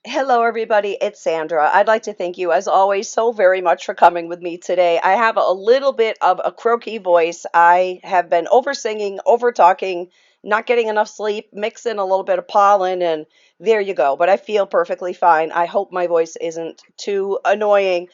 Hello, everybody. It's Sandra. I'd like to thank you, as always, so very much for coming with me today. I have a little bit of a croaky voice. I have been over singing, over talking, not getting enough sleep, mixing a little bit of pollen, and there you go. But I feel perfectly fine. I hope my voice isn't too annoying.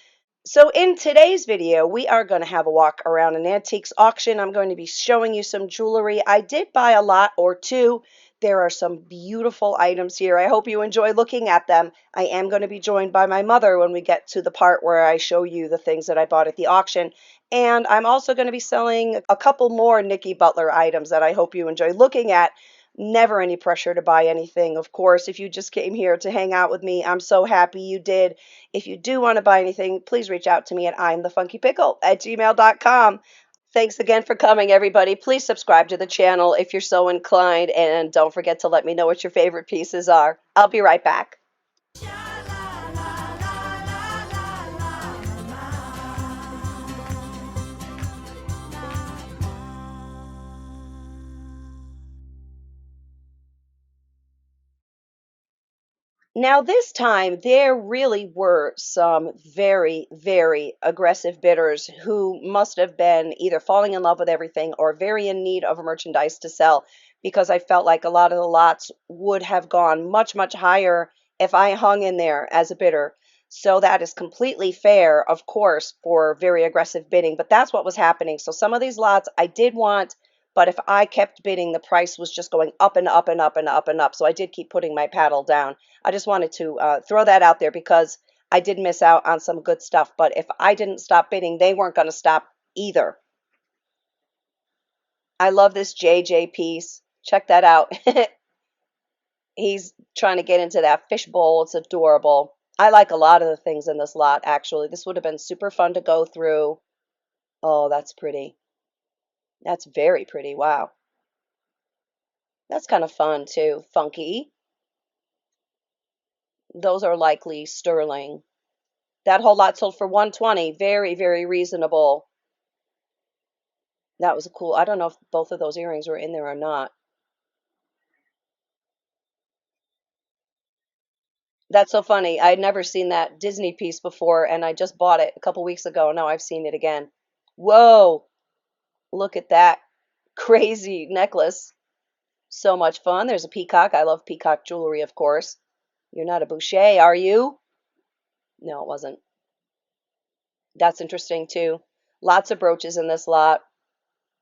So in today's video, we are going to have a walk around an antiques auction. I'm going to be showing you some jewelry. I did buy a lot or two. There are some beautiful items here. I hope you enjoy looking at them. I am going to be joined by my mother when we get to the part where I show you the things that I bought at the auction. And I'm also going to be selling a couple more Nikki Butler items that I hope you enjoy looking at. Never any pressure to buy anything. Of course, if you just came here to hang out with me, I'm so happy you did. If you do want to buy anything, please reach out to me at imthefunkypickle@gmail.com. Thanks again for coming, everybody. Please subscribe to the channel if you're so inclined, and don't forget to let me know what your favorite pieces are. I'll be right back. Now, this time, there really were some very, very aggressive bidders who must have been either falling in love with everything or very in need of merchandise to sell, because I felt like a lot of the lots would have gone much, much higher if I hung in there as a bidder. So that is completely fair, of course, for very aggressive bidding, but that's what was happening. So some of these lots I did want, but if I kept bidding, the price was just going up and up and up and up and up. So I did keep putting my paddle down. I just wanted to throw that out there because I did miss out on some good stuff. But if I didn't stop bidding, they weren't going to stop either. I love this JJ piece. Check that out. He's trying to get into that fishbowl. It's adorable. I like a lot of the things in this lot, actually. This would have been super fun to go through. Oh, that's pretty. That's very pretty. Wow. That's kind of fun, too. Funky. Those are likely sterling. That whole lot sold for 120. Very, very reasonable. That was a cool. I don't know if both of those earrings were in there or not. That's so funny. I'd never seen that Disney piece before, and I just bought it a couple weeks ago. Now I've seen it again. Whoa, look at that crazy necklace. So much fun. There's a peacock. I love peacock jewelry, of course. You're not a boucher, are you? No, it wasn't. That's interesting too. Lots of brooches in this lot.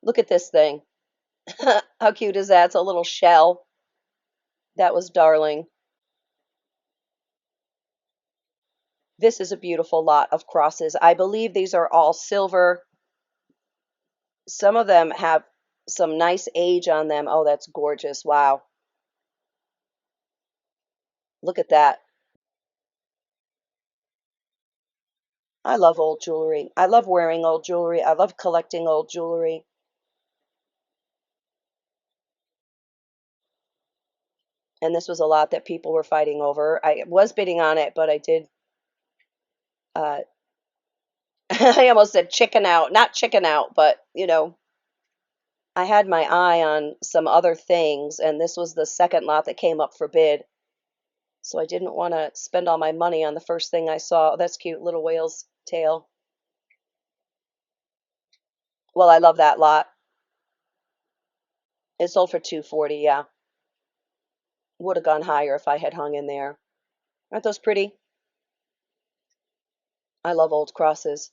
Look at this thing. How cute is that? It's a little shell. That was darling. This is a beautiful lot of crosses. I believe these are all silver. Some of them have some nice age on them. Oh, that's gorgeous. Wow. Look at that. I love old jewelry. I love wearing old jewelry. I love collecting old jewelry. And this was a lot that people were fighting over. I was bidding on it, but I did, uh, I almost said chicken out. Not chicken out, but, I had my eye on some other things, and this was the second lot that came up for bid. So I didn't want to spend all my money on the first thing I saw. Oh, that's cute, little whale's tail. Well, I love that lot. It sold for 240, yeah. Would have gone higher if I had hung in there. Aren't those pretty? I love old crosses.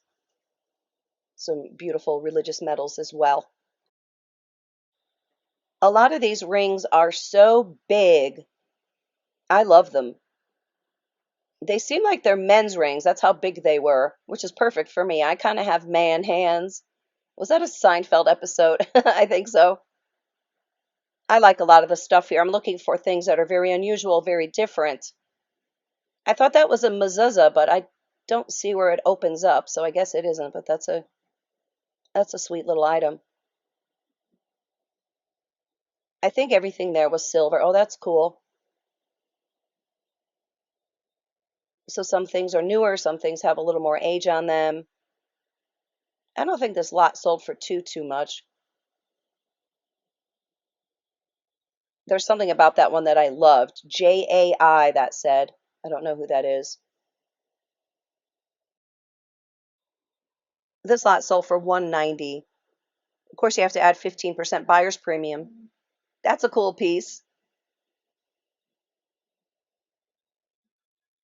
Some beautiful religious medals as well. A lot of these rings are so big. I love them. They seem like they're men's rings. That's how big they were, which is perfect for me. I kind of have man hands. Was that a Seinfeld episode? I think so. I like a lot of the stuff here. I'm looking for things that are very unusual, very different. I thought that was a mezuzah, but I don't see where it opens up, so I guess it isn't, but that's a sweet little item. I think everything there was silver. Oh, that's cool. So some things are newer, some things have a little more age on them. I don't think this lot sold for too much. There's something about that one that I loved. JAI, that said. I don't know who that is. This lot sold for $190. Of course, you have to add 15% buyer's premium. That's a cool piece.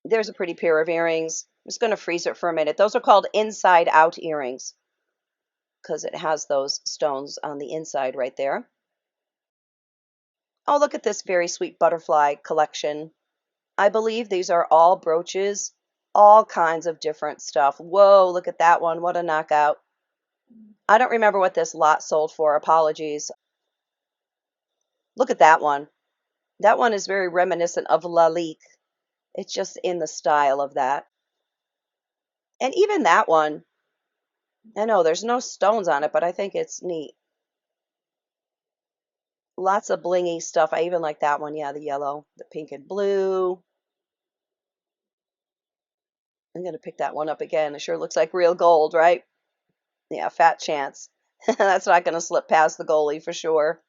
There's a pretty pair of earrings. I'm just going to freeze it for a minute. Those are called inside out earrings because it has those stones on the inside right there. Oh, look at this very sweet butterfly collection. I believe these are all brooches, all kinds of different stuff. Whoa, look at that one. What a knockout. I don't remember what this lot sold for. Apologies. Look at that one. That one is very reminiscent of Lalique. It's just in the style of that. And even that one, I know there's no stones on it, but I think it's neat. Lots of blingy stuff. I even like that one. Yeah, the yellow, the pink and blue. I'm going to pick that one up again. It sure looks like real gold, right? Yeah, fat chance. That's not going to slip past the goalie for sure.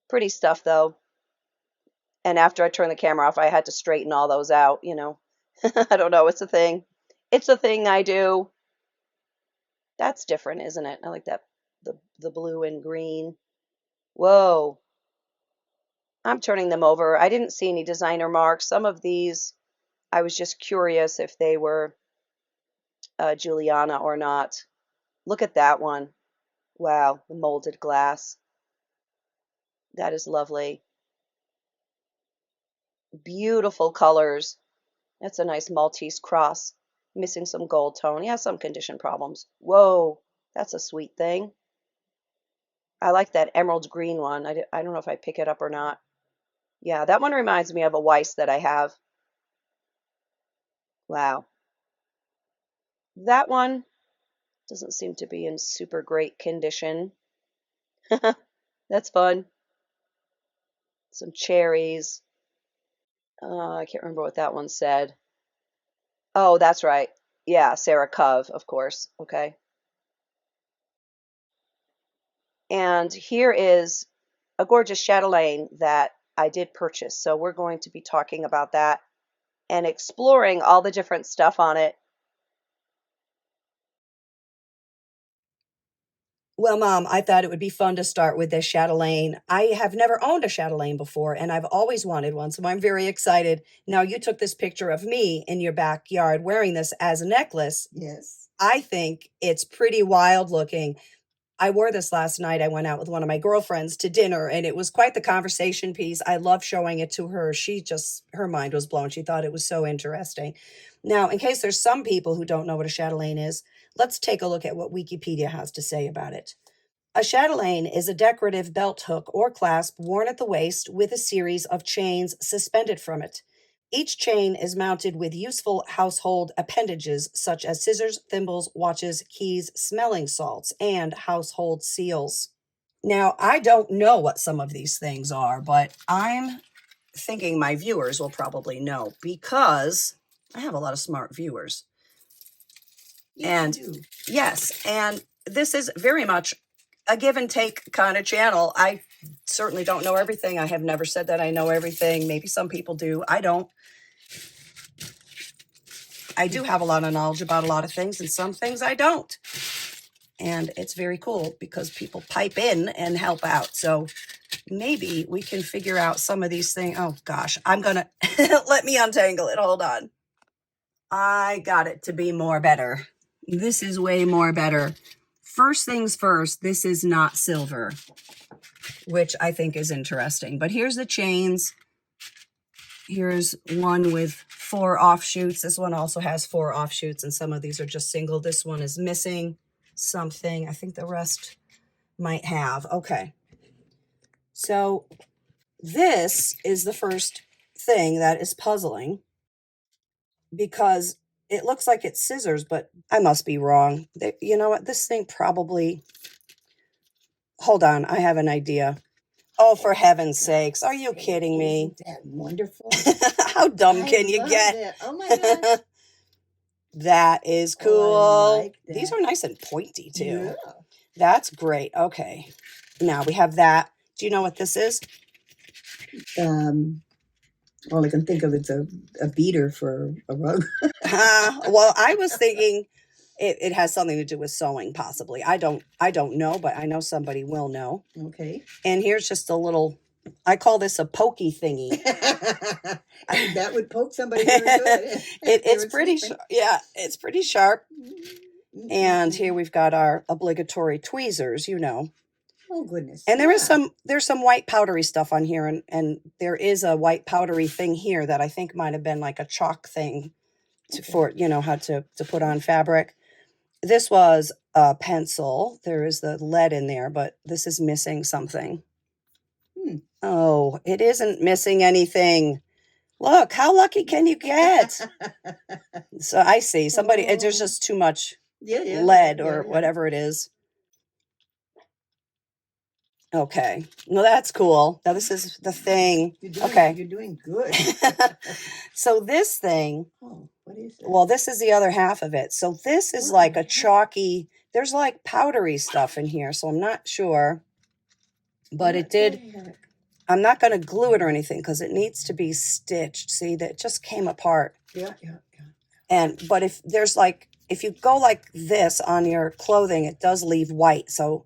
Pretty stuff, though. And after I turned the camera off, I had to straighten all those out, you know. I don't know. It's a thing. It's a thing I do. That's different, isn't it? I like that. The blue and green. Whoa. I'm turning them over. I didn't see any designer marks. Some of these, I was just curious if they were Juliana or not. Look at that one. Wow, the molded glass. That is lovely. Beautiful colors. That's a nice Maltese cross. Missing some gold tone. Yeah, some condition problems. Whoa, that's a sweet thing. I like that emerald green one. I don't know if I pick it up or not. Yeah, that one reminds me of a Weiss that I have. Wow. That one doesn't seem to be in super great condition. That's fun. Some cherries. I can't remember what that one said. Oh, that's right. Yeah, Sarah Cove, of course. Okay. And here is a gorgeous chatelaine that I did purchase. So we're going to be talking about that and exploring all the different stuff on it. Well, Mom, I thought it would be fun to start with this chatelaine. I have never owned a chatelaine before, and I've always wanted one, so I'm very excited. Now, you took this picture of me in your backyard wearing this as a necklace. Yes. I think it's pretty wild looking. I wore this last night. I went out with one of my girlfriends to dinner, and it was quite the conversation piece. I love showing it to her. Her mind was blown. She thought it was so interesting. Now, in case there's some people who don't know what a chatelaine is, let's take a look at what Wikipedia has to say about it. A chatelaine is a decorative belt hook or clasp worn at the waist with a series of chains suspended from it. Each chain is mounted with useful household appendages such as scissors, thimbles, watches, keys, smelling salts, and household seals. Now, I don't know what some of these things are, but I'm thinking my viewers will probably know because I have a lot of smart viewers. And yes, and this is very much a give and take kind of channel. I certainly don't know everything. I have never said that I know everything. Maybe some people do. I don't. I do have a lot of knowledge about a lot of things, and some things I don't. And it's very cool because people pipe in and help out. So maybe we can figure out some of these things. Oh gosh, I'm gonna let me untangle it. Hold on. I got it to be more better. This is way more better. First things first, this is not silver, which I think is interesting. But here's the chains. Here's one with 4 offshoots. This one also has 4 offshoots, and some of these are just single. This one is missing something. I think the rest might have. Okay. So this is the first thing that is puzzling because it looks like it's scissors, but I must be wrong. You know what? This thing probably... Hold on. I have an idea. Oh, for heaven's sakes. Are you kidding me? Isn't that wonderful? How dumb can you get? That. Oh my gosh. That is cool. Oh, I like that. These are nice and pointy too. Yeah. That's great. Okay. Now we have that. Do you know what this is? All I can think of is a beater for a rug. Well, I was thinking it has something to do with sewing, possibly. I don't know, but I know somebody will know. Okay. And here's just a little, I call this a pokey thingy. That would poke somebody very good. It's pretty, yeah, it's pretty sharp. And here we've got our obligatory tweezers, you know. Oh goodness. And there's some white powdery stuff on here, and there is a white powdery thing here that I think might have been like a chalk thing for, you know, how to put on fabric. This was a pencil. There is the lead in there, but this is missing something. Oh, it isn't missing anything. Look, how lucky can you get? So I see somebody, there's just too much lead or whatever it is. Okay. Well, that's cool. Now this is the thing. Okay. You're doing good. So this thing, oh, what is it? Well, this is the other half of it. So this is like a chalky, there's like powdery stuff in here. So I'm not sure, but it did. I'm not going to glue it or anything because it needs to be stitched. See, that just came apart. Yeah. But if there's like, if you go like this on your clothing, it does leave white. So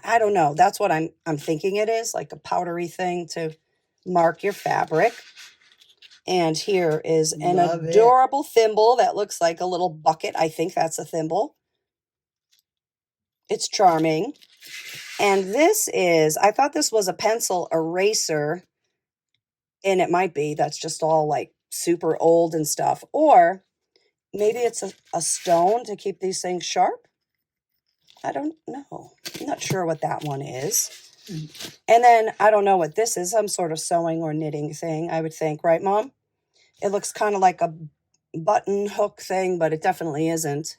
I don't know. That's what I'm thinking it is, like a powdery thing to mark your fabric. And here is an adorable thimble that looks like a little bucket. I think that's a thimble. It's charming. And this is, I thought this was a pencil eraser. And it might be. That's just all like super old and stuff. Or maybe it's a stone to keep these things sharp. I don't know. I'm not sure what that one is. And then I don't know what this is. Some sort of sewing or knitting thing, I would think. Right, Mom? It looks kind of like a button hook thing, but it definitely isn't.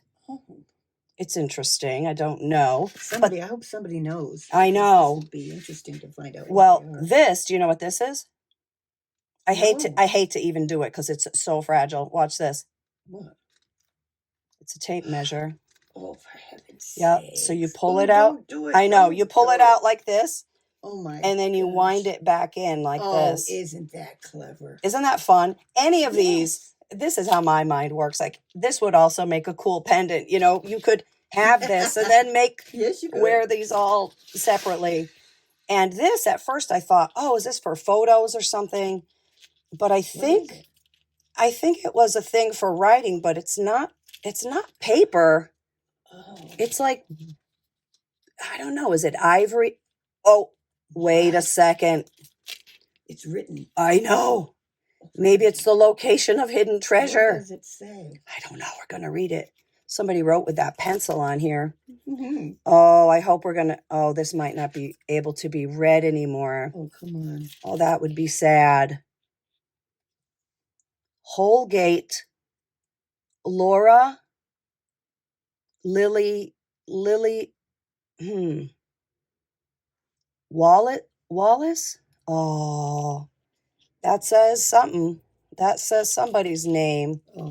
It's interesting. I don't know. I hope somebody knows. I know. This would be interesting to find out. Well, this, do you know what this is? I hate to even do it because it's so fragile. Watch this. What? It's a tape measure. Oh, for heaven's sake. Yep. So you pull it out. Don't do it. I know. You pull it out like this. Oh my. And then you wind it back in like this. Oh, isn't that clever? Isn't that fun? Any of these, this is how my mind works. Like this would also make a cool pendant. You know, you could have this and then make wear these all separately. And this, at first I thought, oh, is this for photos or something? But I think it was a thing for writing, but it's not paper. Oh. It's like, I don't know. Is it ivory? Oh, wait a second. It's written. I know. Maybe it's the location of hidden treasure. What does it say? I don't know. We're going to read it. Somebody wrote with that pencil on here. Mm-hmm. Oh, I hope we're going to. Oh, this might not be able to be read anymore. Oh, come on. Oh, that would be sad. Holgate, Laura, Lily, Wallace? Oh, that says something. That says somebody's name. Oh.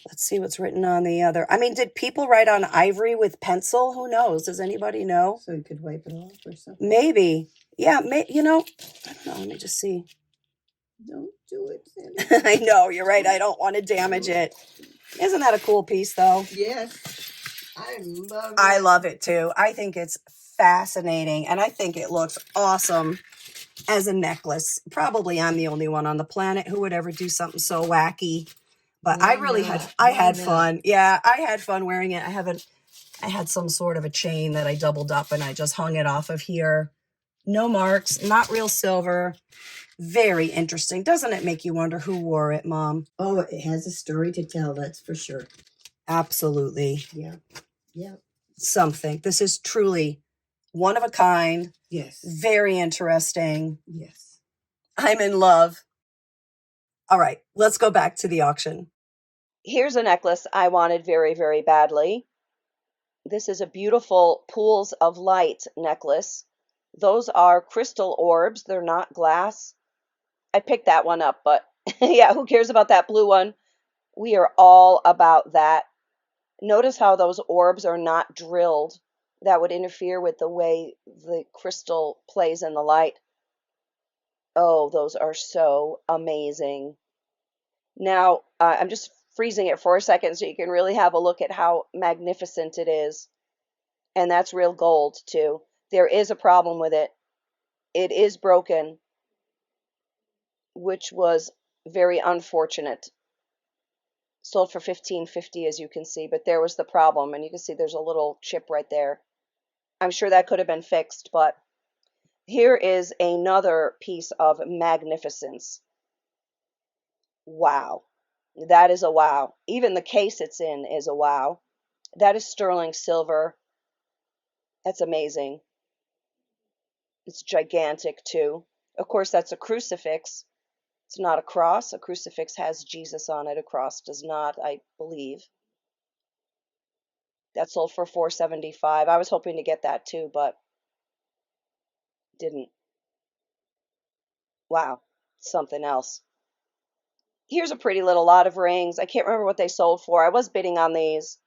Let's see what's written on the other. I mean, did people write on ivory with pencil? Who knows? Does anybody know? So you could wipe it off or something? Maybe. Yeah, you know, I don't know. Let me just see. Don't do it, Sandy. I know, you're right. I don't want to damage it. Isn't that a cool piece, though? Yes. I love it. I love it, too. I think it's fascinating, and I think it looks awesome as a necklace. Probably I'm the only one on the planet who would ever do something so wacky. But I really had fun. Yeah, I had fun wearing it. I had some sort of a chain that I doubled up, and I just hung it off of here. No marks, not real silver. Very interesting. Doesn't it make you wonder who wore it, Mom? Oh, it has a story to tell, that's for sure. Absolutely. Yeah. Something. This is truly one of a kind. Yes. Very interesting. Yes. I'm in love. All right, let's go back to the auction. Here's a necklace I wanted very, very badly. This is a beautiful Pools of Light necklace. Those are crystal orbs. They're not glass. I picked that one up, but yeah, who cares about that blue one? We are all about that. Notice how those orbs are not drilled. That would interfere with the way the crystal plays in the light. Oh, those are so amazing. Now, I'm just freezing it for a second so you can really have a look at how magnificent it is. And that's real gold, too. There is a problem with it. It is broken, which was very unfortunate. Sold for 15.50 as you can see, but there was the problem, and you can see there's a little chip right there. I'm sure that could have been fixed, but here is another piece of magnificence. Wow. That is a wow. Even the case it's in is a wow. That is sterling silver. That's amazing. It's gigantic too. Of course, that's a crucifix. It's not a cross. A crucifix has Jesus on it. A cross does not, I believe. That sold for 475. I was hoping to get that too, but didn't. Wow. Something else. Here's a pretty little lot of rings. I can't remember what they sold for. I was bidding on these.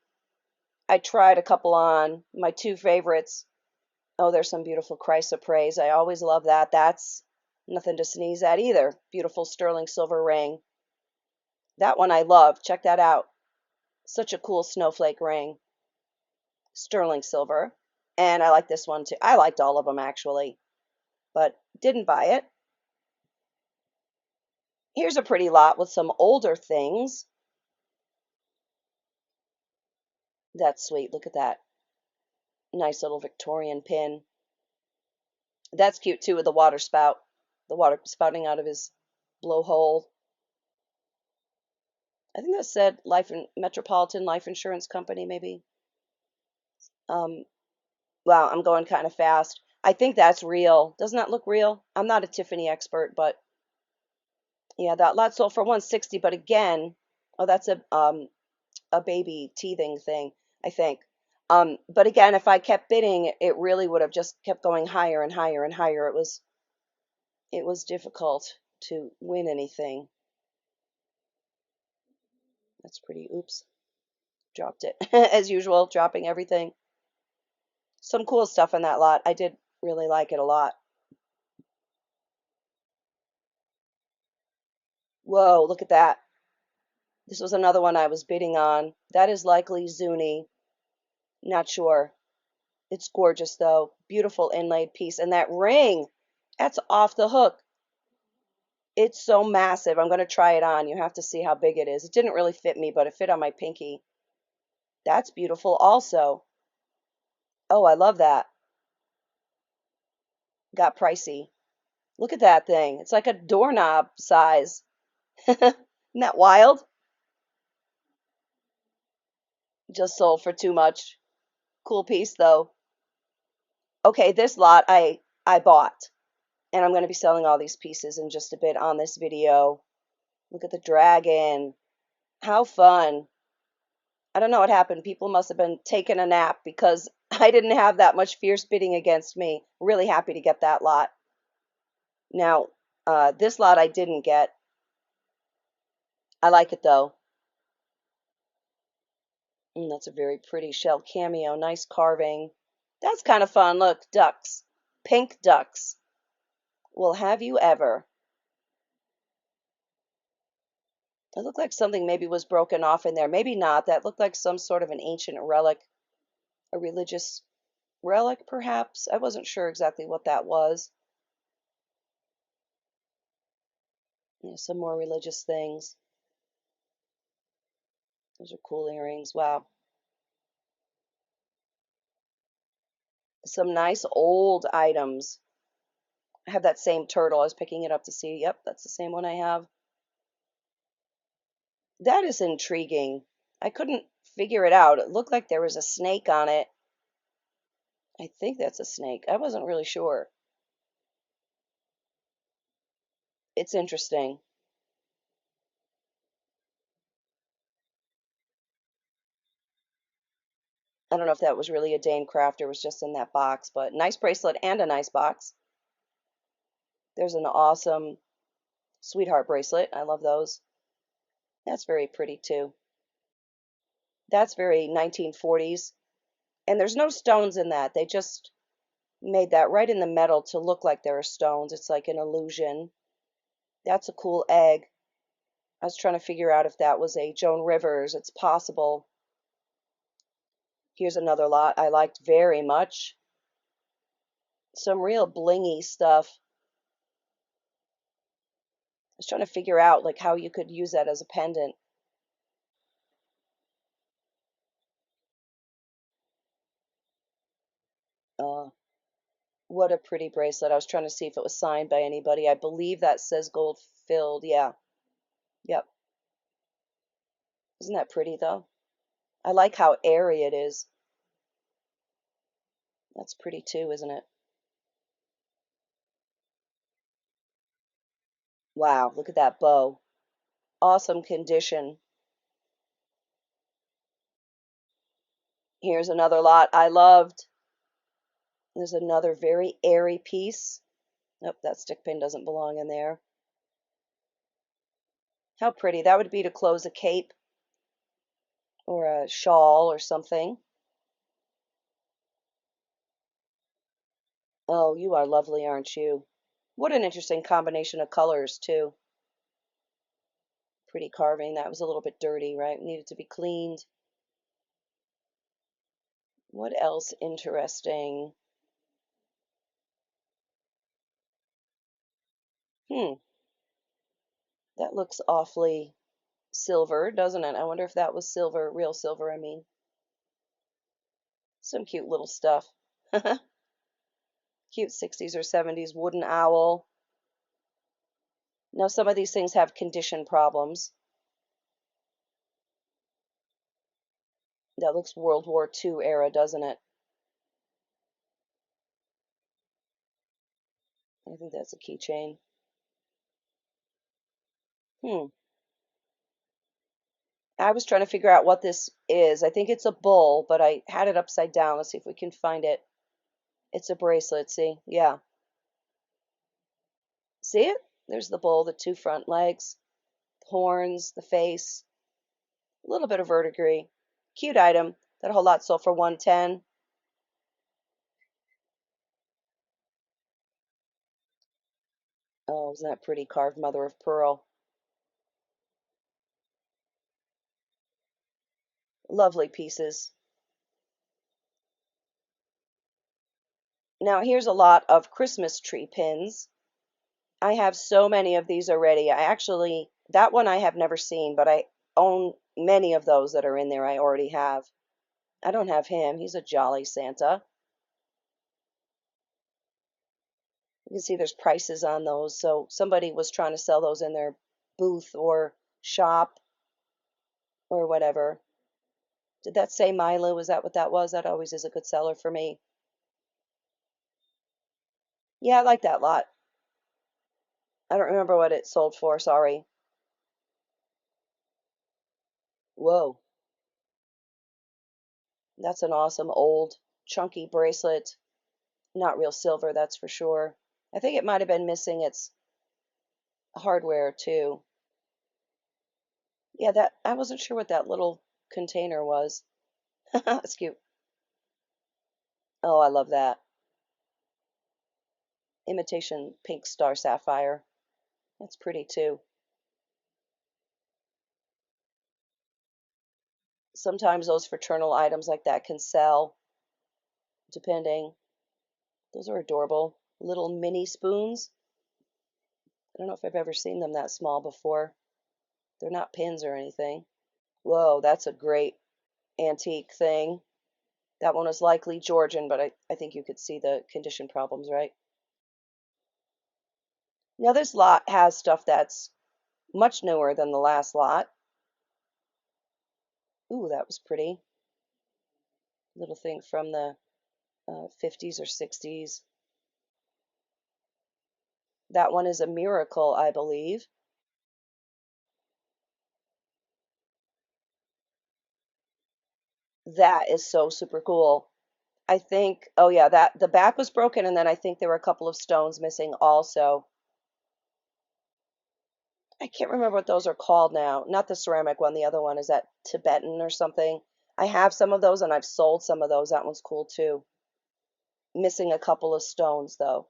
I tried a couple on. My two favorites. Oh, there's some beautiful chrysoprase. I always love that. That's nothing to sneeze at either. Beautiful sterling silver ring. That one I love. Check that out. Such a cool snowflake ring. Sterling silver. And I like this one too. I liked all of them actually, but didn't buy it. Here's a pretty lot with some older things. That's sweet. Look at that. Nice little Victorian pin. That's cute too with the water spout. The water spouting out of his blowhole. I think that said Metropolitan Life Insurance Company, maybe. Um, wow, I'm going kind of fast. I think that's real. Doesn't that look real? I'm not a Tiffany expert, but yeah, that lot sold for 160. But again, oh, that's a baby teething thing, I think. But again, if I kept bidding, it really would have just kept going higher and higher and higher. It was difficult to win anything. That's pretty. Oops, dropped it as usual, dropping everything. Some cool stuff in that lot. I did really like it a lot. Whoa, look at that. This was another one I was bidding on. That is likely Zuni. Not sure. It's gorgeous though. Beautiful inlaid piece. And that ring, that's off the hook. It's so massive. I'm going to try it on. You have to see how big it is. It didn't really fit me, but it fit on my pinky. That's beautiful also. Oh, I love that. Got pricey. Look at that thing. It's like a doorknob size. Isn't that wild? Just sold for too much. Cool piece though. Okay, this lot I bought, and I'm going to be selling all these pieces in just a bit on this video. Look at the dragon. How fun. I don't know what happened. People must have been taking a nap because I didn't have that much fierce bidding against me. Really happy to get that lot. Now, this lot I didn't get. I like it though. That's a very pretty shell cameo. Nice carving. That's kind of fun. Look, ducks. Pink ducks. Well, have you ever? It looked like something maybe was broken off in there. Maybe not. That looked like some sort of an ancient relic, a religious relic, perhaps. I wasn't sure exactly what that was. Yeah, some more religious things. Those are cool earrings. Wow. Some nice old items. I have that same turtle. I was picking it up to see. Yep, that's the same one I have. That is intriguing. I couldn't figure it out. It looked like there was a snake on it. I think that's a snake. I wasn't really sure. It's interesting. I don't know if that was really a Dane craft or was just in that box, but nice bracelet and a nice box. There's an awesome sweetheart bracelet. I love those. That's very pretty too. That's very 1940s. And there's no stones in that. They just made that right in the metal to look like there are stones. It's like an illusion. That's a cool egg. I was trying to figure out if that was a Joan Rivers. It's possible. Here's another lot I liked very much. Some real blingy stuff. I was trying to figure out like how you could use that as a pendant. Uh, what a pretty bracelet. I was trying to see if it was signed by anybody. I believe that says gold filled. Yeah. Yep. Isn't that pretty though? I like how airy it is. That's pretty too, isn't it? Wow, look at that bow. Awesome condition. Here's another lot I loved. There's another very airy piece. Nope, that stick pin doesn't belong in there. How pretty. That would be to close a cape or a shawl or something. Oh, you are lovely, aren't you? What an interesting combination of colors, too. Pretty carving. That was a little bit dirty, right? Needed to be cleaned. What else interesting? Hmm, that looks awfully silver, doesn't it? I wonder if that was silver, real silver, I mean. Some cute little stuff. Cute 60s or 70s wooden owl. Now, some of these things have condition problems. That looks World War II era, doesn't it? I think that's a keychain. Hmm. I was trying to figure out what this is. I think it's a bull, but I had it upside down. Let's see if we can find it. It's a bracelet, see? Yeah. See it? There's the bull, the two front legs, horns, the face, a little bit of verdigris. Cute item. That whole lot sold for 110. Oh, isn't that pretty carved mother of pearl? Lovely pieces. Now here's a lot of Christmas tree pins. I have so many of these already. I actually, that one I have never seen, but I own many of those that are in there I already have. I don't have him. He's a jolly Santa. You can see there's prices on those. So somebody was trying to sell those in their booth or shop or whatever. Did that say Milo? Is that what that was? That always is a good seller for me. Yeah, I like that lot. I don't remember what it sold for. Sorry. Whoa. That's an awesome old chunky bracelet. Not real silver, that's for sure. I think it might have been missing its hardware too. Yeah, that I wasn't sure what that little container was. That's cute. Oh, I love that. Imitation pink star sapphire. That's pretty too. Sometimes those fraternal items like that can sell, depending. Those are adorable. Little mini spoons. I don't know if I've ever seen them that small before. They're not pins or anything. Whoa, that's a great antique thing. That one was likely Georgian, but I think you could see the condition problems, right? Now, this lot has stuff that's much newer than the last lot. Ooh, that was pretty. Little thing from the 50s or 60s. That one is a miracle, I believe. That is so super cool. I think, oh yeah, that the back was broken, and then I think there were a couple of stones missing also. I can't remember what those are called now. Not the ceramic one, the other one. Is that Tibetan or something? I have some of those and I've sold some of those. That one's cool too. Missing a couple of stones though.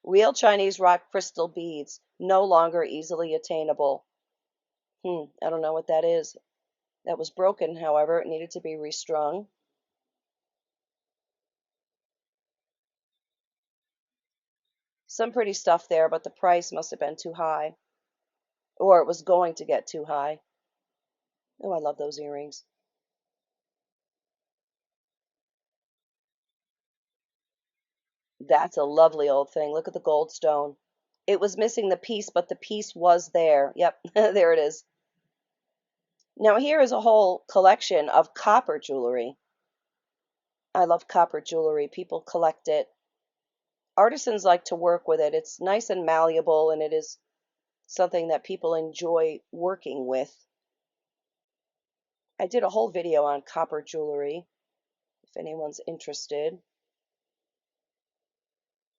Real Chinese rock crystal beads, no longer easily attainable. I don't know what that is. That was broken, however, it needed to be restrung. Some pretty stuff there, but the price must have been too high. Or it was going to get too high. Oh, I love those earrings. That's a lovely old thing. Look at the gold stone. It was missing the piece, but the piece was there. Yep, there it is. Now here is a whole collection of copper jewelry. I love copper jewelry. People collect it. Artisans like to work with it. It's nice and malleable, and it is something that people enjoy working with. I did a whole video on copper jewelry, if anyone's interested.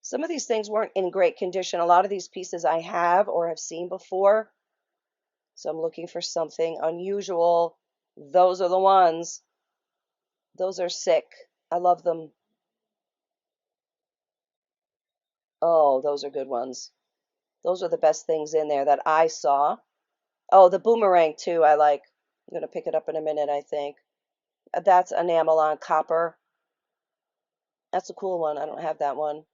Some of these things weren't in great condition. A lot of these pieces I have or have seen before, so I'm looking for something unusual. Those are the ones. Those are sick. I love them. Oh, those are good ones. Those are the best things in there that I saw. Oh, the boomerang too, I like. I'm going to pick it up in a minute, I think. That's enamel on copper. That's a cool one. I don't have that one.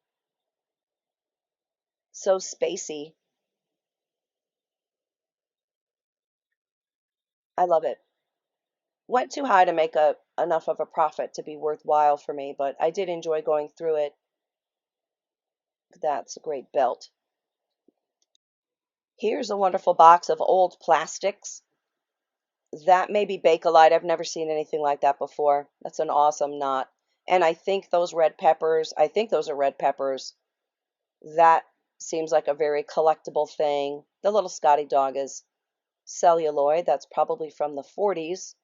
So spacey. I love it. Went too high to make enough of a profit to be worthwhile for me, but I did enjoy going through it. That's a great belt. Here's a wonderful box of old plastics. That may be Bakelite. I've never seen anything like that before. That's an awesome knot. And I think those red peppers, I think those are red peppers. That seems like a very collectible thing. The little Scotty dog is celluloid. That's probably from the 40s.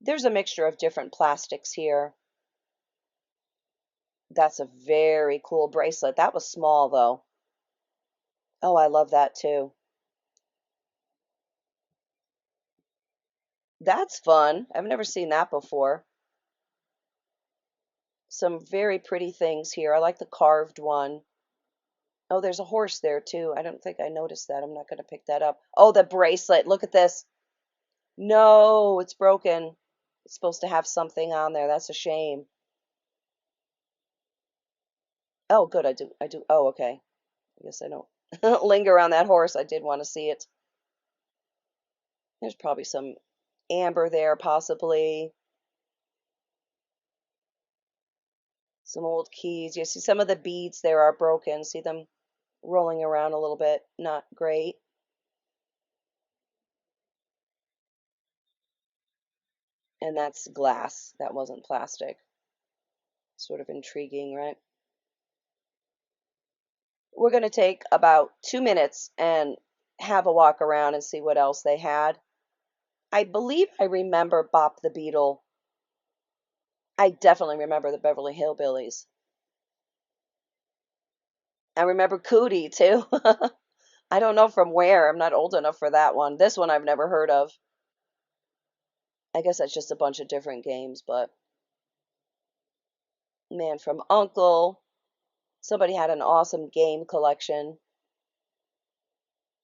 There's a mixture of different plastics here. That's a very cool bracelet. That was small though. Oh, I love that too. That's fun. I've never seen that before. Some very pretty things here. I like the carved one. Oh, there's a horse there too. I don't think I noticed that. I'm not going to pick that up. Oh, the bracelet. Look at this. No, it's broken. It's supposed to have something on there. That's a shame. Oh, good. I do. I do. Oh, okay. I guess I don't linger on that horse. I did want to see it. There's probably some amber there, possibly. Some old keys. You see some of the beads there are broken. See them rolling around a little bit. Not great. And that's glass. That wasn't plastic. Sort of intriguing, right? We're going to take about 2 minutes and have a walk around and see what else they had. I believe I remember Bop the Beetle. I definitely remember the Beverly Hillbillies. I remember Cootie too. I don't know from where. I'm not old enough for that one. This one I've never heard of. I guess that's just a bunch of different games, but Man from Uncle. Somebody had an awesome game collection.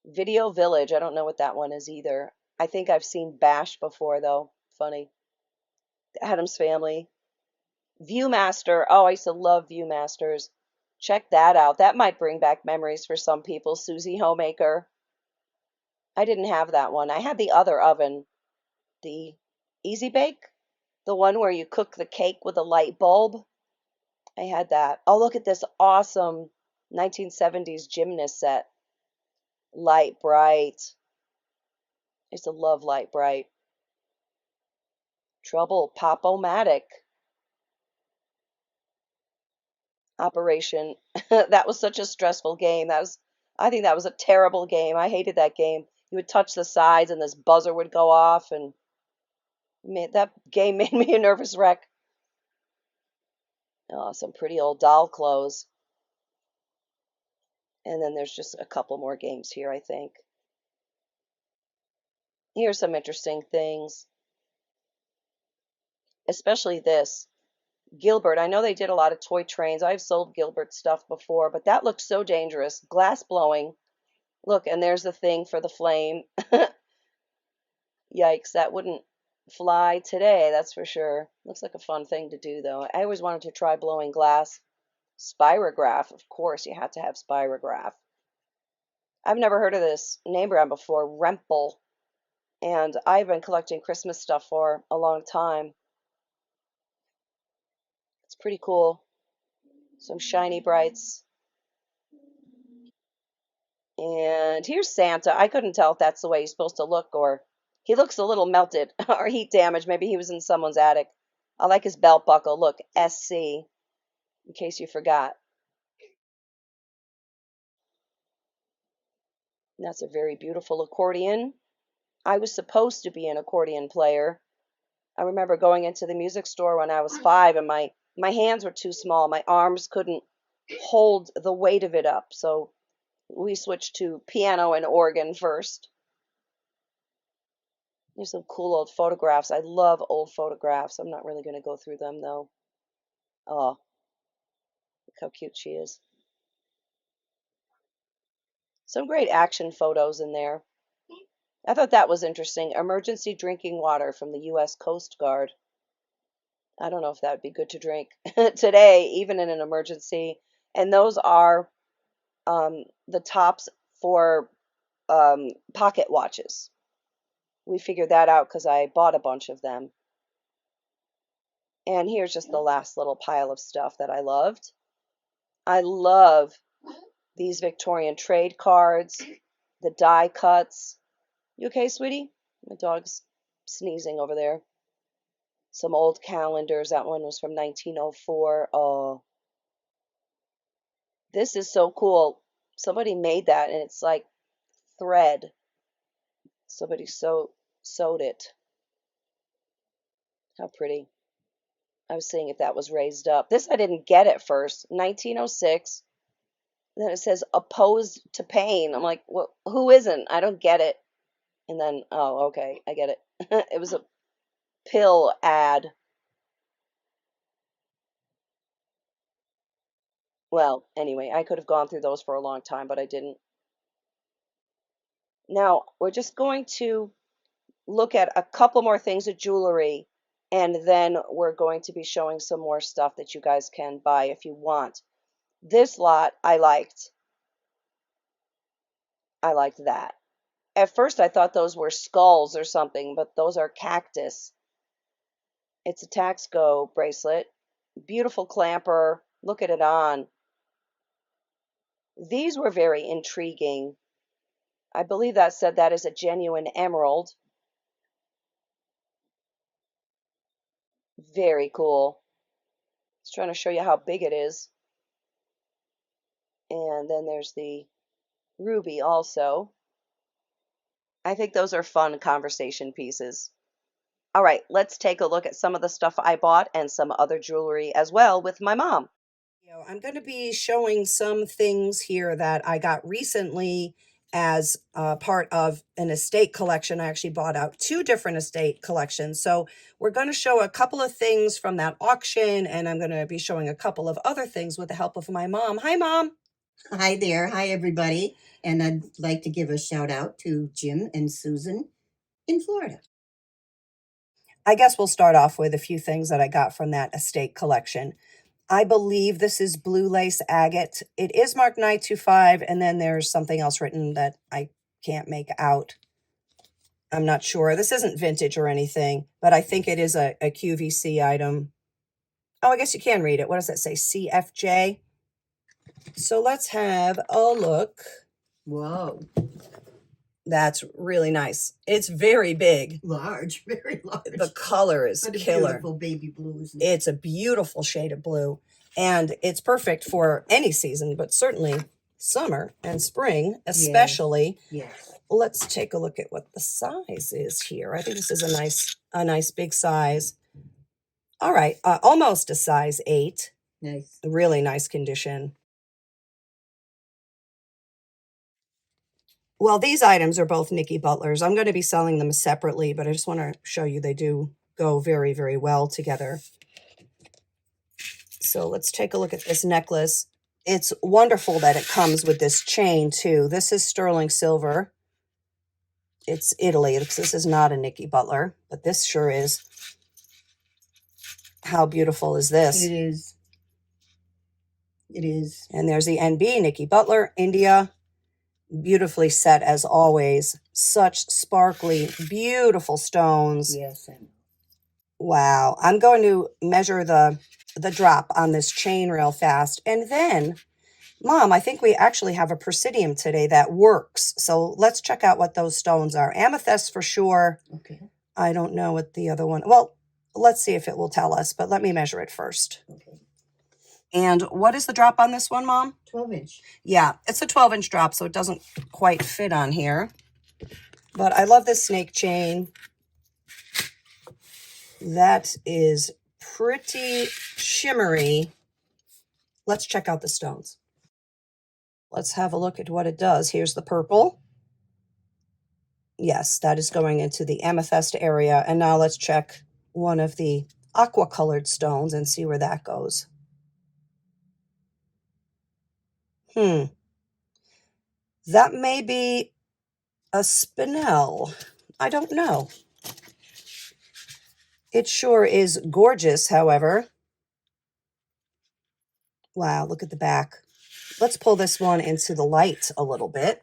Video Village. I don't know what that one is either. I think I've seen Bash before though. Funny. Adam's Family. Viewmaster. Oh, I used to love Viewmasters. Check that out. That might bring back memories for some people. Susie Homemaker. I didn't have that one. I had the other oven, the Easy Bake, the one where you cook the cake with a light bulb. I had that. Oh, look at this awesome 1970s gymnast set. Light Bright. I used to love Light Bright. Trouble Pop-O-Matic. Operation. That was such a stressful game. I think that was a terrible game. I hated that game. You would touch the sides and this buzzer would go off, and that game made me a nervous wreck. Oh, some pretty old doll clothes. And then there's just a couple more games here, I think. Here's some interesting things, especially this. Gilbert. I know they did a lot of toy trains. I've sold Gilbert stuff before, but that looks so dangerous. Glass blowing. Look, and there's the thing for the flame. Yikes, that wouldn't fly today, that's for sure. Looks like a fun thing to do, though. I always wanted to try blowing glass. Spirograph, of course, you had to have spirograph. I've never heard of this name brand before, Rempel, and I've been collecting Christmas stuff for a long time. It's pretty cool. Some shiny brights. And here's Santa. I couldn't tell if that's the way he's supposed to look, or he looks a little melted or heat damaged. Maybe he was in someone's attic. I like his belt buckle. Look, SC, in case you forgot. And that's a very beautiful accordion. I was supposed to be an accordion player. I remember going into the music store when I was 5, and my hands were too small. My arms couldn't hold the weight of it up. So we switched to piano and organ first. There's some cool old photographs. I love old photographs. I'm not really going to go through them, though. Oh, look how cute she is. Some great action photos in there. I thought that was interesting. Emergency drinking water from the U.S. Coast Guard. I don't know if that would be good to drink today, even in an emergency. And those are the tops for pocket watches. We figured that out because I bought a bunch of them. And here's just the last little pile of stuff that I loved. I love these Victorian trade cards, the die cuts. You okay, sweetie? My dog's sneezing over there. Some old calendars. That one was from 1904. Oh, this is so cool. Somebody made that, and it's like thread. Somebody sewed it. How pretty. I was seeing if that was raised up. This I didn't get at first. 1906. Then it says opposed to pain. I'm like, well, who isn't? I don't get it. And then, oh, okay, I get it. It was a pill ad. Well, anyway, I could have gone through those for a long time, but I didn't. Now, we're just going to look at a couple more things of jewelry, and then we're going to be showing some more stuff that you guys can buy if you want. This lot I liked. I liked that. At first I thought those were skulls or something, but those are cactus. It's a Taxco bracelet. Beautiful clamper. Look at it on. These were very intriguing. I believe that said that is a genuine emerald. Very cool. It's trying to show you how big it is. And then there's the ruby also. I think those are fun conversation pieces. All right, let's take a look at some of the stuff I bought and some other jewelry as well with my mom. I'm going to be showing some things here that I got recently as part of an estate collection. I actually bought out 2 different estate collections. So we're going to show a couple of things from that auction, and I'm going to be showing a couple of other things with the help of my mom. Hi, Mom. Hi there. Hi, everybody. And I'd like to give a shout out to Jim and Susan in Florida. I guess we'll start off with a few things that I got from that estate collection. I believe this is blue lace agate. It is marked 925, and then there's something else written that I can't make out. I'm not sure. This isn't vintage or anything, but I think it is a QVC item. Oh, I guess you can read it. What does that say? CFJ. So let's have a look. Whoa. That's really nice. It's very big. Large, very large. The color is What a killer. beautiful baby blue, isn't it? It's a beautiful shade of blue, and it's perfect for any season, but certainly summer and spring, especially. Yes. Let's take a look at what the size is here. I think this is a nice big size. All right, almost a size 8. Nice. Really nice condition. Well, these items are both Nikki Butler's. I'm going to be selling them separately, but I just want to show you they do go very, very well together. So let's take a look at this necklace. It's wonderful that it comes with this chain too. This is sterling silver. It's Italy, because this is not a Nikki Butler, but this sure is. How beautiful is this? It is. It is. And there's the NB, Nikki Butler, India. Beautifully set as always. Such sparkly, beautiful stones. Yes. Wow. I'm going to measure the drop on this chain real fast. And then, Mom, I think we actually have a Presidium today that works. So let's check out what those stones are. Amethyst for sure. Okay. I don't know what the other one. Well, let's see if it will tell us, but let me measure it first. Okay. And what is the drop on this one, Mom? 12-inch. Yeah, it's a 12-inch drop, so it doesn't quite fit on here. But I love this snake chain. That is pretty shimmery. Let's check out the stones. Let's have a look at what it does. Here's the purple. Yes, that is going into the amethyst area. And now let's check one of the aqua colored stones and see where that goes. That may be a spinel. I don't know. It sure is gorgeous, however. Wow, look at the back. Let's pull this one into the light a little bit.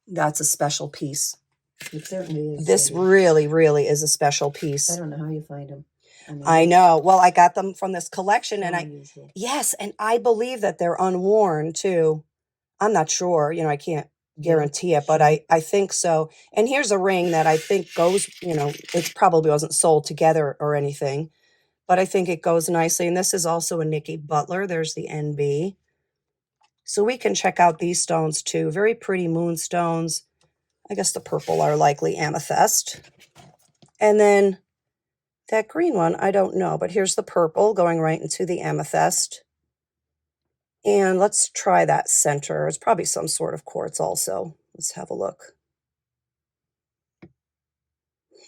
That's a special piece. It certainly is. This really, really is a special piece. I don't know how you find them. I know. Well, I got them from this collection, and unusual. Yes, and I believe that they're unworn too. I'm not sure. You know, I can't guarantee it, but I think so. And here's a ring that I think goes, you know, it probably wasn't sold together or anything, but I think it goes nicely. And this is also a Nikki Butler. There's the NB. So we can check out these stones too. Very pretty moonstones. I guess the purple are likely amethyst. And then that green one, I don't know, but here's the purple going right into the amethyst. And let's try that center. It's probably some sort of quartz also. Let's have a look.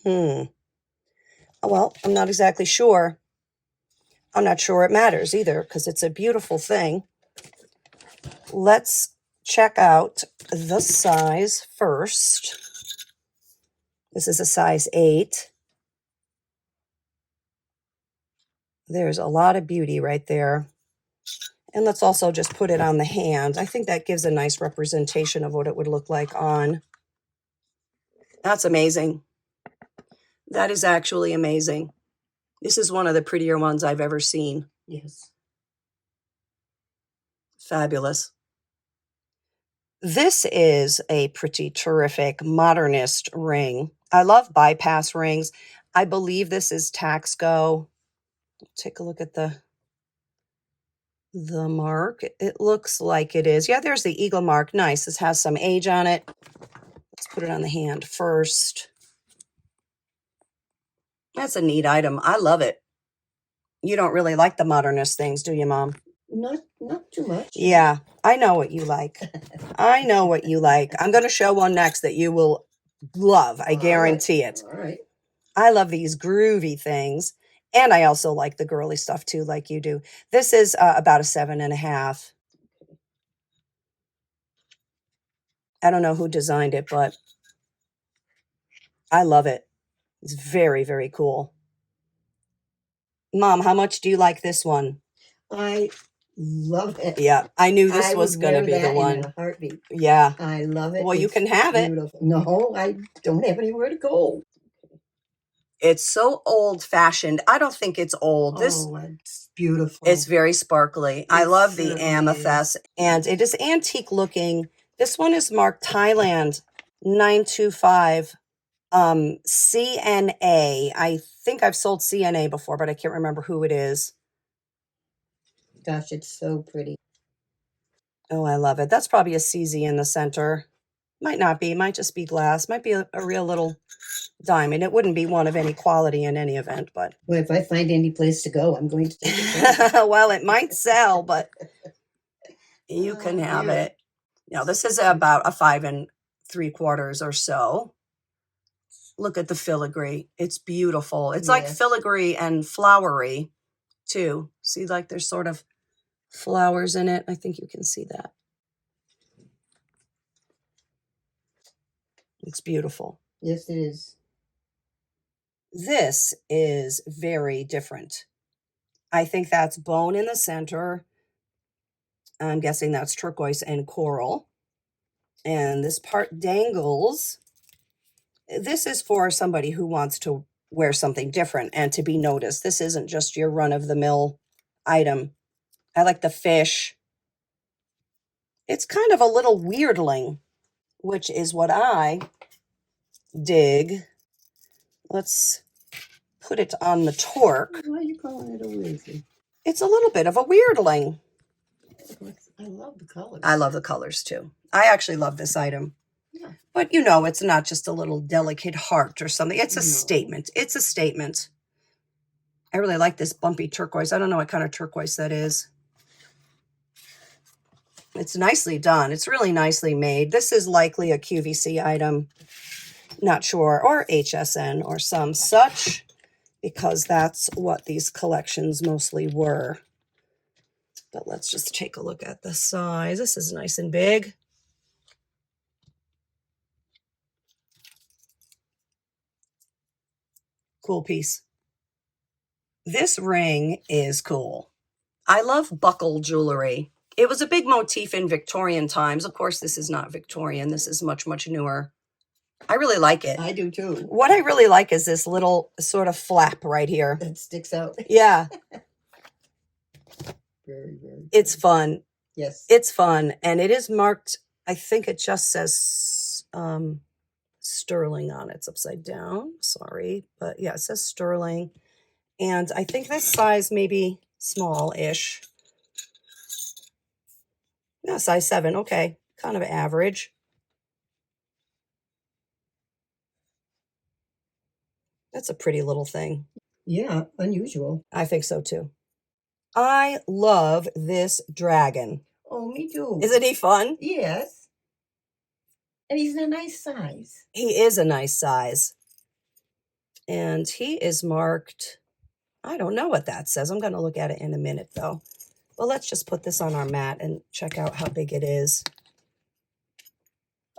Well, I'm not exactly sure. I'm not sure it matters either because it's a beautiful thing. Let's check out the size first. This is a size 8. There's a lot of beauty right there. And let's also just put it on the hand. I think that gives a nice representation of what it would look like on. That's amazing. That is actually amazing. This is one of the prettier ones I've ever seen. Yes. Fabulous. This is a pretty terrific modernist ring. I love bypass rings. I believe this is Taxco. Take a look at the mark. It looks like it is. Yeah, there's the eagle mark. Nice. This has some age on it. Let's put it on the hand first. That's a neat item. I love it. You don't really like the modernist things, do you, Mom? Not too much. Yeah, I know what you like. I know what you like. I'm going to show one next that you will love. I guarantee it. All right. I love these groovy things. And I also like the girly stuff too, like you do. This is about a 7.5. I don't know who designed it, but I love it. It's very, very cool. Mom, how much do you like this one? I love it. Yeah, I knew this was going to be the one. In a heartbeat. Yeah. I love it. Well, you can have it. Beautiful. No, I don't have anywhere to go. It's so old-fashioned. I don't think it's old. It's beautiful. It's very sparkly. I love the amethyst. And it is antique looking. This one is marked Thailand 925 CNA. I think I've sold CNA before, but I can't remember who it is. Gosh, it's so pretty. Oh, I love it. That's probably a CZ in the center. Might not be. Might just be glass. Might be a real little diamond. It wouldn't be one of any quality in any event, but... Well, if I find any place to go, I'm going to take it. Well, it might sell, but you can have it. Now, this is about a 5 3/4 or so. Look at the filigree. It's beautiful. It's like filigree and flowery. too. See, like there's sort of flowers in it. I think you can see that. It's beautiful. Yes, it is. This is very different. I think that's bone in the center. I'm guessing that's turquoise and coral. And this part dangles. This is for somebody who wants to wear something different and to be noticed. This isn't just your run-of-the-mill item. I like the fish. It's kind of a little weirdling, which is what I dig. Let's put it on the torque. Why are you calling it a weirdly? It's a little bit of a weirdling. I love the colors. I love the colors too. I actually love this item. Yeah. But you know, it's not just a little delicate heart or something. It's a statement. It's a statement. I really like this bumpy turquoise. I don't know what kind of turquoise that is. It's nicely done. It's really nicely made. This is likely a QVC item. Not sure. Or HSN or some such, because that's what these collections mostly were. But let's just take a look at the size. This is nice and big. Cool piece. This ring is cool. I love buckle jewelry. It was a big motif in Victorian times. Of course, this is not Victorian. This is much, much newer. I really like it. I do too. What I really like is this little sort of flap right here. That sticks out. Yeah. Very, very. It's fun. Yes. It's fun. And it is marked, I think it just says sterling on it. It's upside down. Sorry. But yeah, it says sterling. And I think this size may be small-ish. No, size 7. Okay. Kind of average. That's a pretty little thing. Yeah, unusual. I think so too. I love this dragon. Oh, me too. Isn't he fun? Yes. And he's a nice size. He is a nice size. And he is marked, I don't know what that says. I'm going to look at it in a minute though. Well, let's just put this on our mat and check out how big it is.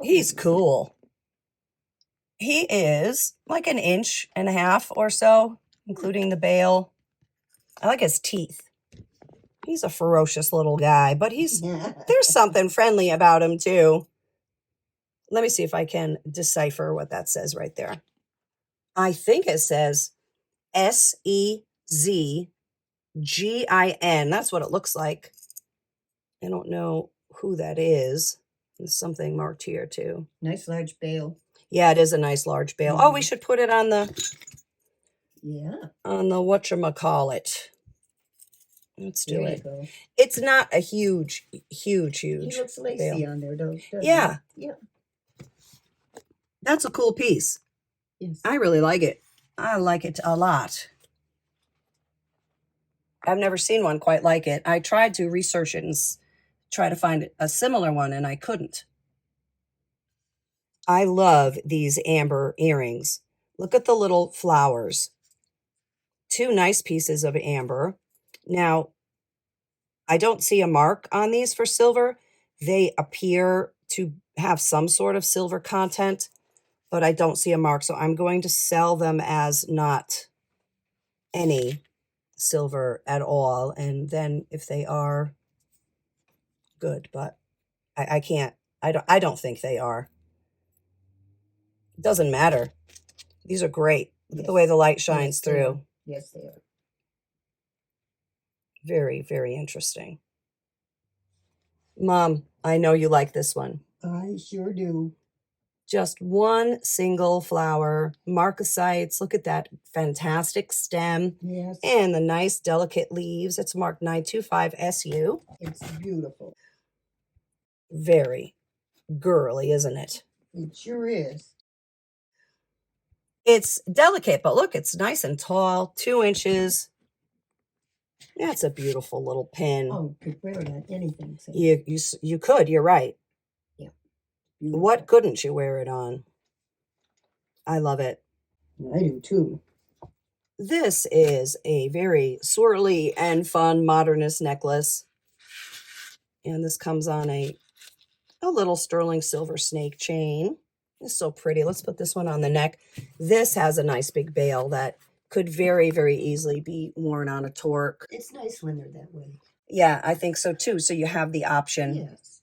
He's cool. He is like 1.5 inches or so, including the bail. I like his teeth. He's a ferocious little guy, but there's something friendly about him too. Let me see if I can decipher what that says right there. I think it says SEZGIN. That's what it looks like. I don't know who that is. There's something marked here too. Nice large bail. Yeah, it is a nice large bail. Oh, we should put it on the whatchamacallit. Let's do it. Go. It's not a huge He looks lacy bail. on there, doesn't Yeah. he? Yeah. That's a cool piece. Yes. I really like it. I like it a lot. I've never seen one quite like it. I tried to research it and try to find a similar one, and I couldn't. I love these amber earrings. Look at the little flowers. 2 nice pieces of amber. Now, I don't see a mark on these for silver. They appear to have some sort of silver content, but I don't see a mark. So I'm going to sell them as not any silver at all. And then if they are, good, but I can't. I don't think they are. It doesn't matter. These are great. Look at the way the light shines through. Yes, they are. Very, very interesting. Mom, I know you like this one. I sure do. Just one single flower, marcasites. Look at that fantastic stem. Yes. And the nice delicate leaves. It's marked 925 SU. It's beautiful. Very girly, isn't it? It sure is. It's delicate, but look, it's nice and tall, 2 inches. That's a beautiful little pin. Oh, could wear it on anything. So. You could, you're right. Yeah. Beautiful. What couldn't you wear it on? I love it. I do too. This is a very swirly and fun modernist necklace. And this comes on a little sterling silver snake chain. It's so pretty. Let's put this one on the neck. This has a nice big bail that could very, very easily be worn on a torque. It's nice when they're that way. Yeah, I think so too. So you have the option. Yes.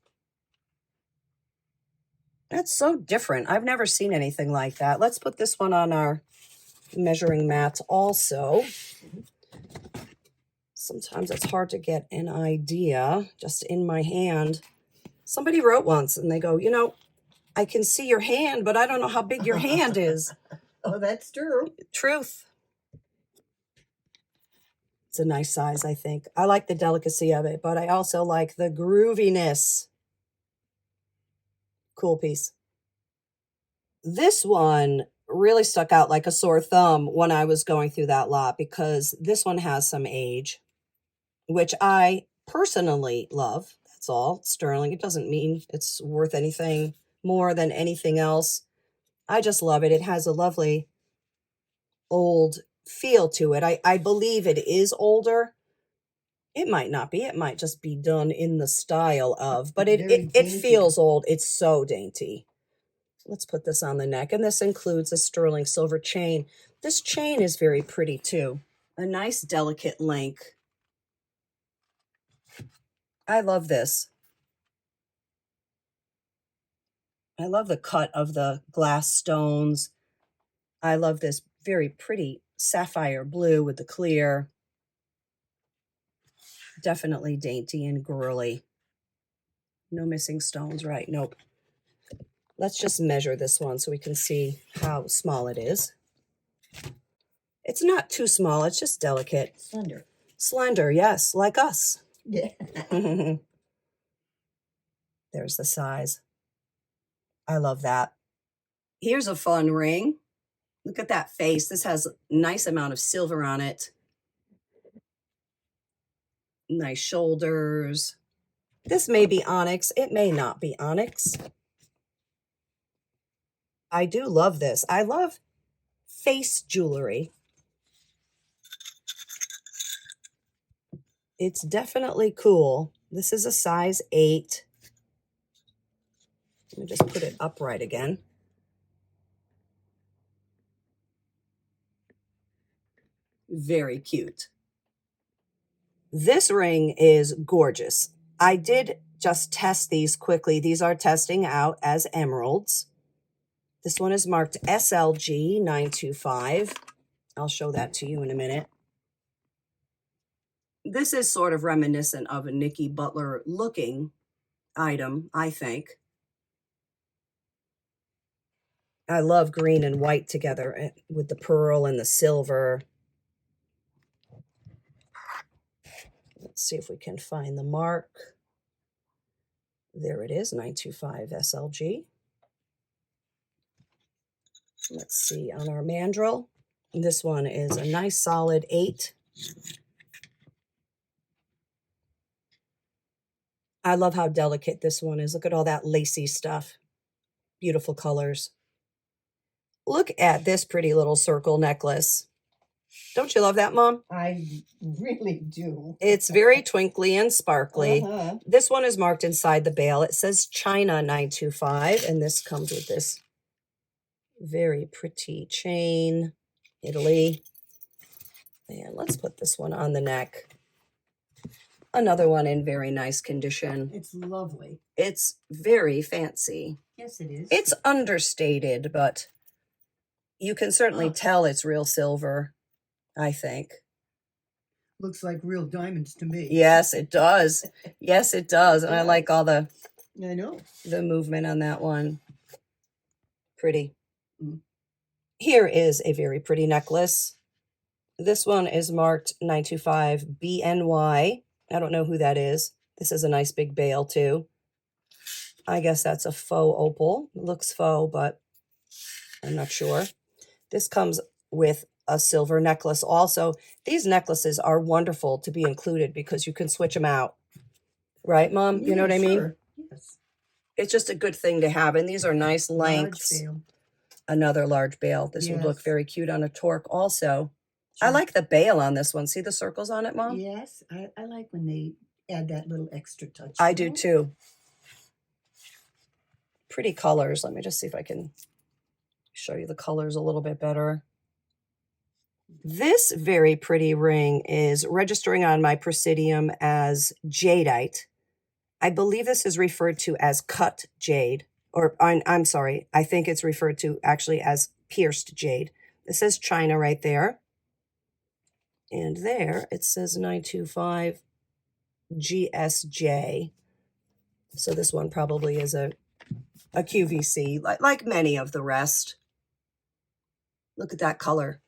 That's so different. I've never seen anything like that. Let's put this one on our measuring mats also. Sometimes it's hard to get an idea just in my hand. Somebody wrote once and they go, you know, I can see your hand, but I don't know how big your hand is. Oh, that's true. Truth. It's a nice size, I think. I like the delicacy of it, but I also like the grooviness. Cool piece. This one really stuck out like a sore thumb when I was going through that lot because this one has some age, which I personally love. That's all. Sterling. It doesn't mean it's worth anything more than anything else. I just love it. It has a lovely old feel to it. I believe it is older. It might not be. It might just be done in the style of, but it feels old. It's so dainty. Let's put this on the neck. And this includes a sterling silver chain. This chain is very pretty too. A nice delicate link. I love this. I love the cut of the glass stones. I love this very pretty sapphire blue with the clear. Definitely dainty and girly. No missing stones, right? Nope. Let's just measure this one so we can see how small it is. It's not too small. It's just delicate. Slender. Slender, yes, like us. Yeah. There's the size. I love that. Here's a fun ring. Look at that face. This has a nice amount of silver on it. Nice shoulders. This may be onyx. It may not be onyx. I do love this. I love face jewelry. It's definitely cool. This is a size 8. Let me just put it upright again. Very cute. This ring is gorgeous. I did just test these quickly. These are testing out as emeralds. This one is marked SLG 925. I'll show that to you in a minute. This is sort of reminiscent of a Nikki Butler looking item, I think. I love green and white together with the pearl and the silver. Let's see if we can find the mark. There it is, 925 SLG. Let's see on our mandrel. This one is a nice solid 8. I love how delicate this one is. Look at all that lacy stuff. Beautiful colors. Look at this pretty little circle necklace. Don't you love that, Mom? I really do. It's very twinkly and sparkly. Uh-huh. This one is marked inside the bail. It says China 925, and this comes with this very pretty chain, Italy. And let's put this one on the neck. Another one in very nice condition. It's lovely. It's very fancy. Yes, it is. It's understated, but you can certainly tell it's real silver, I think. Looks like real diamonds to me. Yes, it does. Yes, it does. And I like all the know. The movement on that one. Pretty. Here is a very pretty necklace. This one is marked 925 BNY. I don't know who that is. This is a nice big bail too. I guess that's a faux opal. It looks faux, but I'm not sure. This comes with a silver necklace also. These necklaces are wonderful to be included because you can switch them out. Right, Mom? You know what I mean? Yes. It's just a good thing to have. And these are nice lengths. Large bail. Another large bail. This would look Yes. very cute on a torque also. I like the bail on this one. See the circles on it, Mom? Yes, I like when they add that little extra touch. I do too. Pretty colors. Let me just see if I can show you the colors a little bit better. This very pretty ring is registering on my Presidium as jadeite. I believe this is referred to as cut jade, or I'm sorry, I think it's referred to actually as pierced jade. This says China right there. And there it says 925 GSJ. So this one probably is a QVC, like many of the rest. Look at that color.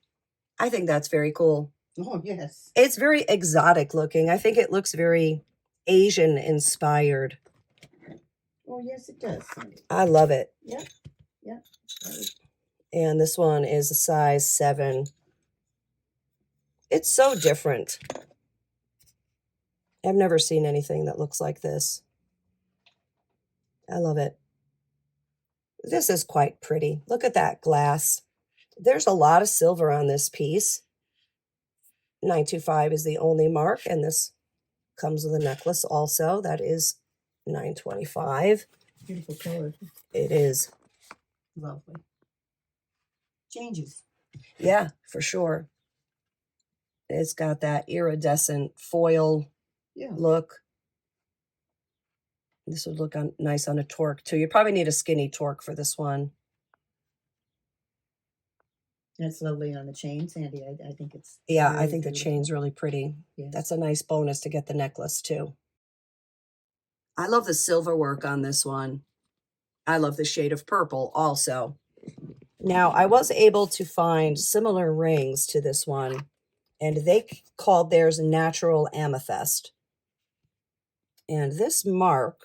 I think that's very cool. Oh, yes. It's very exotic looking. I think it looks very Asian inspired. Oh, yes, it does. I love it. Yep. Yep. Right. And this one is a size 7. It's so different. I've never seen anything that looks like this. I love it. This is quite pretty. Look at that glass. There's a lot of silver on this piece. 925 is the only mark, and this comes with a necklace also. That is 925. Beautiful color. It is. Lovely. Changes. Yeah, for sure. It's got that iridescent foil look. This would look nice on a torque too. You probably need a skinny torque for this one. That's lovely on the chain, Sandy. I think it's... Yeah, I think the chain's really pretty. Yes. That's a nice bonus to get the necklace too. I love the silver work on this one. I love the shade of purple also. Now, I was able to find similar rings to this one, and they called theirs natural amethyst. And this mark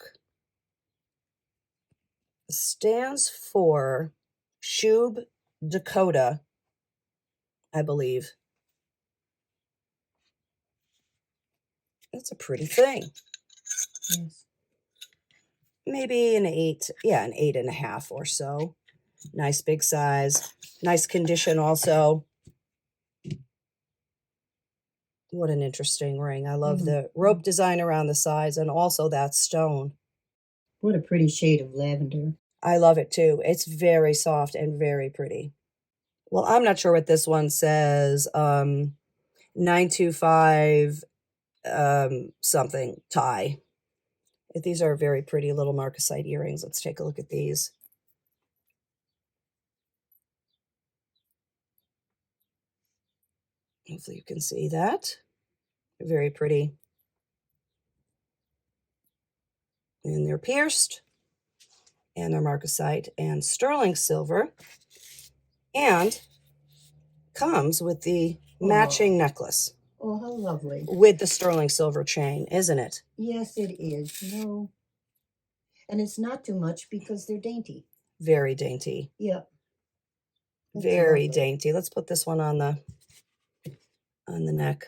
stands for Shub Dakota, I believe. That's a pretty thing. Yes. Maybe an 8, yeah, an 8.5 or so. Nice big size, nice condition also. What an interesting ring. I love the rope design around the sides and also that stone. What a pretty shade of lavender. I love it too. It's very soft and very pretty. Well, I'm not sure what this one says. 925 something tie. These are very pretty little marcasite earrings. Let's take a look at these. Hopefully you can see that. Very pretty. And they're pierced. And they're marcasite and sterling silver. And comes with the matching necklace. Oh, how lovely. With the sterling silver chain, isn't it? Yes, it is. No. And it's not too much because they're dainty. Very dainty. Yep. Very dainty. Let's put this one on the neck.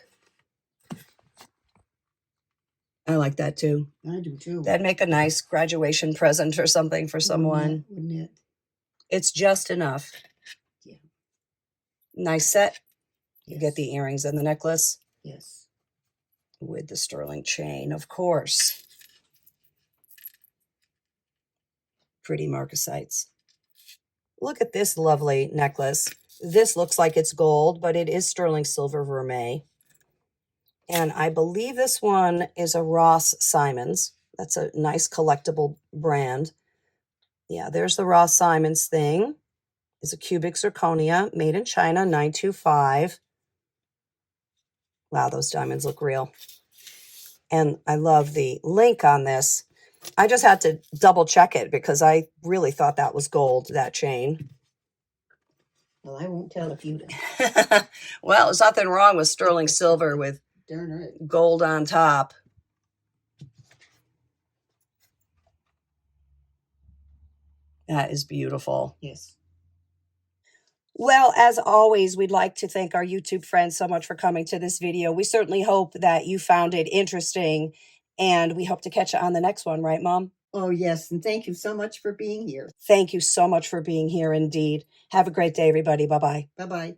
I like that too. I do too. That'd make a nice graduation present or something for someone. Wouldn't it? It's just enough. Yeah. Nice set. You Yes. get the earrings and the necklace. Yes. With the sterling chain, of course. Pretty marcasites. Look at this lovely necklace. This looks like it's gold, but it is sterling silver vermeil. And I believe this one is a Ross Simons. That's a nice collectible brand. Yeah, there's the Ross Simons thing. It's a cubic zirconia, made in China, 925. Wow, those diamonds look real. And I love the link on this. I just had to double check it because I really thought that was gold, that chain. Well, I won't tell if you do. Well, there's nothing wrong with sterling silver with Darn right. gold on top. That is beautiful. Yes. Well, as always, we'd like to thank our YouTube friends so much for coming to this video. We certainly hope that you found it interesting, and we hope to catch you on the next one, right, Mom? Oh, yes. And thank you so much for being here. Thank you so much for being here indeed. Have a great day, everybody. Bye-bye. Bye-bye.